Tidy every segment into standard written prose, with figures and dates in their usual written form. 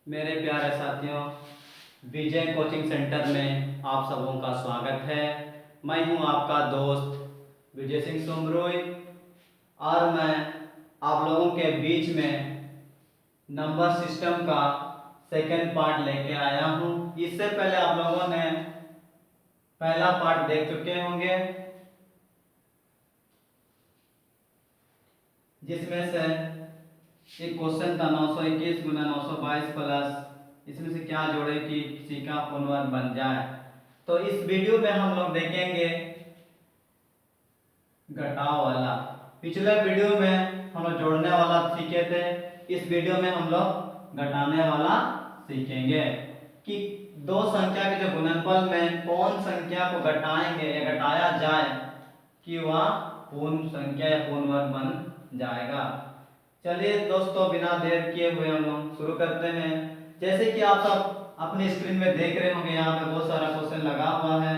मेरे प्यारे साथियों, विजय कोचिंग सेंटर में आप सबों का स्वागत है। मैं हूं आपका दोस्त विजय सिंह सोमरोई और मैं आप लोगों के बीच में नंबर सिस्टम का सेकंड पार्ट लेके आया हूं। इससे पहले आप लोगों ने पहला पार्ट देख चुके होंगे, जिसमें से एक क्वेश्चन था 921 गुना 922 प्लस इसमें से क्या जोड़े कि किसी का पूर्णवर्ग बन जाए। तो इस वीडियो में हम लोग देखेंगे घटाव वाला। पिछले वीडियो में हम लोग जोड़ने वाला सीखे थे, इस वीडियो में हम लोग घटाने वाला सीखेंगे कि दो संख्या के जो गुणनफल में कौन संख्या को घटाएंगे या घटाया जाए कि वह पूर्ण संख्या या पूर्णवर्ग बन जाएगा। चलिए दोस्तों, बिना देर किए हुए हम लोग शुरू करते हैं। जैसे कि आप सब अपनी स्क्रीन में देख रहे होंगे, यहाँ पे बहुत सारा क्वेश्चन लगा हुआ है।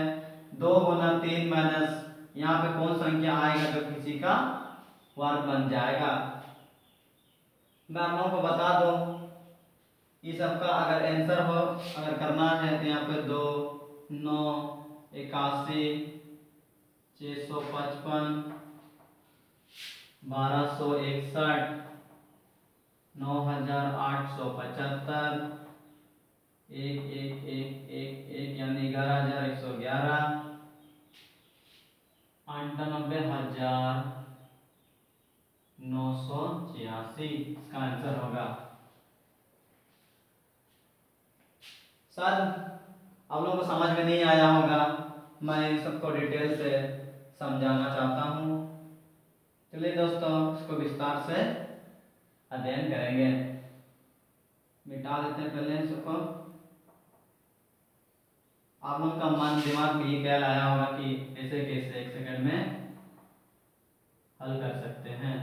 2 गुना 3 माइनस यहाँ पे कौन संख्या आएगा जो किसी का वर्ग बन जाएगा। मैं आप लोगों को बता दूं, इस सबका अगर आंसर हो अगर करना है तो यहाँ पे 2, 9, 81, 655, 1261, 9875, 1111 यानी 11111, 98,986 इसका आंसर होगा। सर आप लोगों को समझ में नहीं आया होगा, मैं इन सबको डिटेल से समझाना चाहता हूँ। चलिए दोस्तों, इसको विस्तार से अध्ययन करेंगे। मिटा देते हैं पहले इसको। आप लोगों का मन दिमाग में ये ख्याल आया होगा कि ऐसे कैसे 1 सेकंड में हल कर सकते हैं।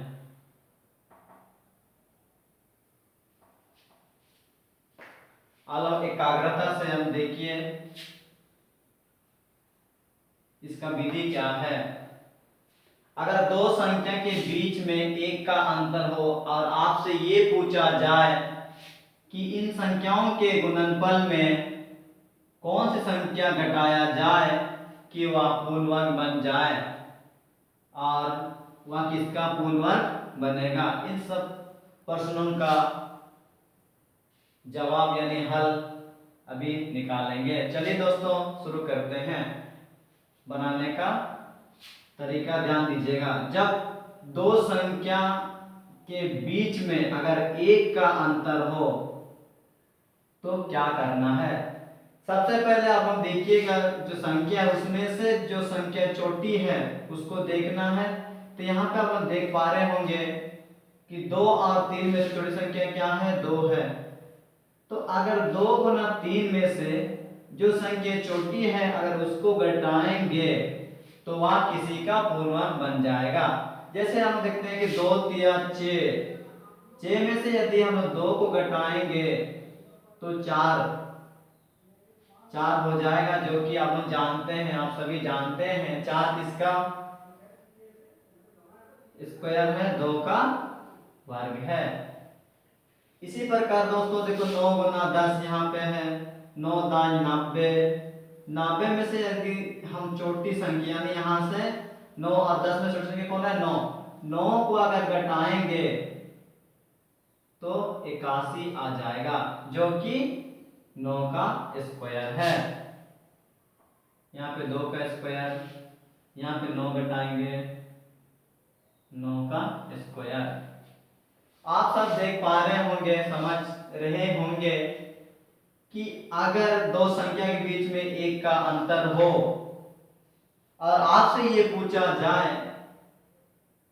आप एकाग्रता से हम देखिए इसका विधि क्या है। अगर दो संख्या के बीच में 1 का अंतर हो और आपसे ये पूछा जाए कि इन संख्याओं के गुणनफल में कौन सी संख्या घटाया जाए कि वह पूर्णवर्ग बन जाए और वह किसका पूर्णवर्ग बनेगा, इन सब प्रश्नों का जवाब यानी हल अभी निकालेंगे। चलिए दोस्तों, शुरू करते हैं। बनाने का तरीका ध्यान दीजिएगा। जब दो संख्या के बीच में अगर 1 का अंतर हो तो क्या करना है। सबसे पहले आप लोग देखिएगा, जो संख्या है उसमें से जो संख्या छोटी है उसको देखना है। तो यहाँ पे आप लोग देख पा रहे होंगे कि 2 और 3 में से छोटी संख्या क्या है, 2 है। तो अगर 2 गुना 3 में से जो संख्या छोटी है अगर उसको घटाएंगे तो वह किसी का पूर्णवर्ग बन जाएगा। जैसे हम देखते हैं कि 2 तिया 6, 6 में से यदि हम 2 को घटाएंगे तो 4 हो जाएगा, जो कि आप लोग जानते हैं, आप सभी जानते हैं 4 किसका स्क्वायर है, 2 का वर्ग है। इसी प्रकार दोस्तों देखो 9 गुना 10 यहाँ पे है, 9 दान 90, 90 में से यदि हम छोटी संख्या यानी यहाँ से 9 और 10 में छोटी संख्या कौन है, 9, 9 को अगर घटाएंगे तो 81 आ जाएगा, जो कि 9 का स्क्वायर है। यहाँ पे 2 का स्क्वायर, यहाँ पे 9 घटाएंगे 9 का स्क्वायर। आप सब देख पा रहे होंगे, समझ रहे होंगे कि अगर दो संख्या के बीच में 1 का अंतर हो और आपसे ये पूछा जाए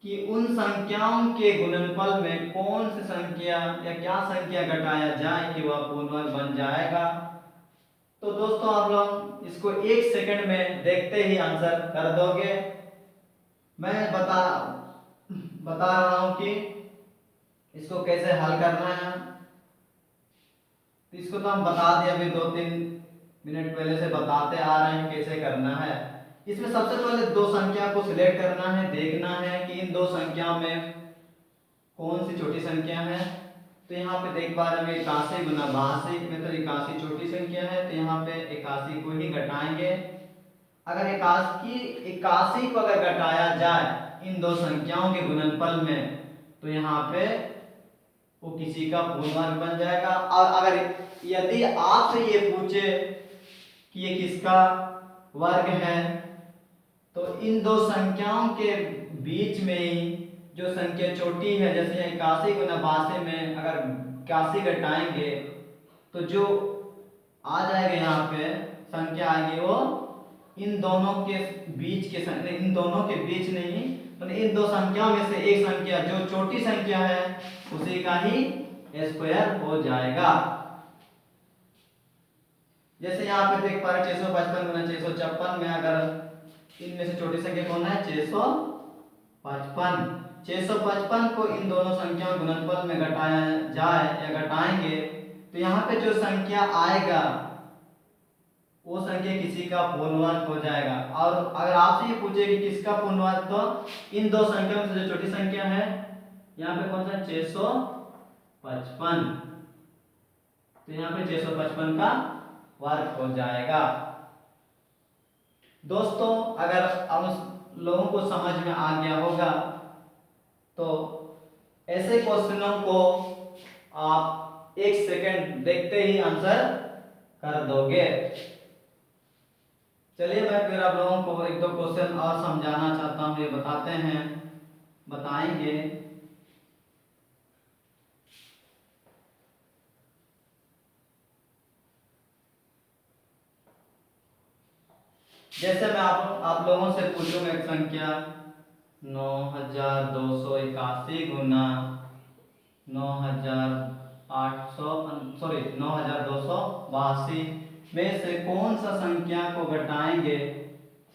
कि उन संख्याओं के गुणनफल में कौन सी संख्या या क्या संख्या घटाया जाए कि वह पूर्णवर्ग बन जाएगा, तो दोस्तों आप लोग इसको 1 सेकंड में देखते ही आंसर कर दोगे। मैं बता रहा हूं कि इसको कैसे हल करना है। तो इसको तो हम बता दिए, अभी 2-3 मिनट पहले से बताते आ रहे हैं कैसे करना है। इसमें सबसे पहले दो संख्या को सिलेक्ट करना है, देखना है कि इन दो संख्याओं में कौन सी छोटी संख्या है। तो यहाँ पे देख पा रहे हैं 81 गुना 82 में, तो 81 छोटी संख्या है, तो यहाँ पे 81 को ही घटाएंगे। अगर 81 को अगर घटाया जाए इन दो संख्याओं के गुणनफल में, तो यहाँ पे वो किसी का पूर्ण वर्ग बन जाएगा। और अगर यदि आपसे ये पूछे कि ये किसका वर्ग है, तो इन दो संख्याओं के बीच में ही जो संख्या छोटी है, जैसे 81 गुना 82 में अगर 81 घटाएंगे तो जो आ जाएगा यहाँ पे संख्या आएगी वो इन दोनों के बीच के इन दोनों के बीच नहीं, मतलब इन दो संख्याओं में से एक संख्या जो छोटी संख्या है उसी का ही स्क्वायर हो जाएगा। जैसे यहाँ पे देख पा रहे 655 गुना 656 में अगर इनमें से छोटी संख्या कौन है 655 को इन दोनों संख्याओं गुणनफल में घटाया जाए या घटाएंगे, तो यहाँ पे जो संख्या आएगा वो संख्या किसी का पूर्ण वर्ग हो जाएगा। और अगर आपसे ये पूछे कि किसका पूर्ण वर्ग, तो इन दो संख्याओं में से जो छोटी संख्या है यहाँ पे कौन सा 655, तो यहाँ पे 655 का वर्ग हो जाएगा। दोस्तों अगर आप लोगों को समझ में आ गया होगा तो ऐसे क्वेश्चनों को आप 1 सेकंड देखते ही आंसर कर दोगे। चलिए मैं फिर आप लोगों को एक दो क्वेश्चन और समझाना चाहता हूँ, ये बताएंगे। जैसे मैं आप लोगों से पूछूंगा एक संख्या 9281 गुना 9282 में से कौन सा संख्या को घटाएंगे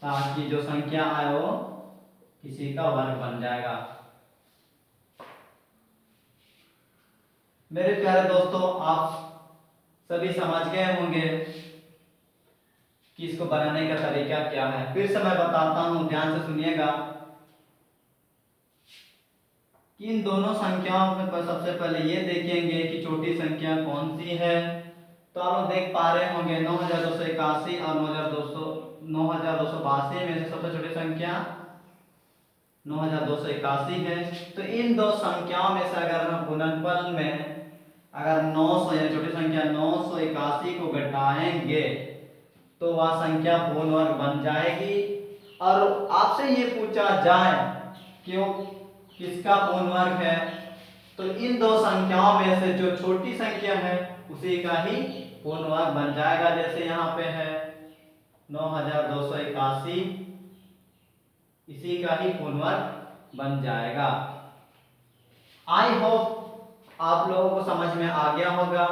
ताकि जो संख्या आए वो किसी का वर्ग बन जाएगा। मेरे प्यारे दोस्तों आप सभी समझ गए होंगे कि इसको बनाने का तरीका क्या है। फिर से मैं बताता हूं, ध्यान से सुनिएगा कि इन दोनों संख्याओं में सबसे पहले ये देखेंगे कि छोटी संख्या कौन सी है। तो आप देख पा रहे होंगे 9281 और 9282 में से सबसे छोटी संख्या 9281 है। तो इन दो संख्याओं में से अगर हम गुणनफल में अगर 900 यानी छोटी संख्या 981 को घटाएंगे तो वह संख्या पूर्ण वर्ग बन जाएगी। और आपसे ये पूछा जाए कि वो किसका पूर्ण वर्ग है, तो इन दो संख्याओं में से जो छोटी संख्या है उसी का ही पूर्ण वर्ग बन जाएगा। जैसे यहाँ पे है 9281, इसी का ही पूर्ण वर्ग बन जाएगा। आई होप आप लोगों को समझ में आ गया होगा।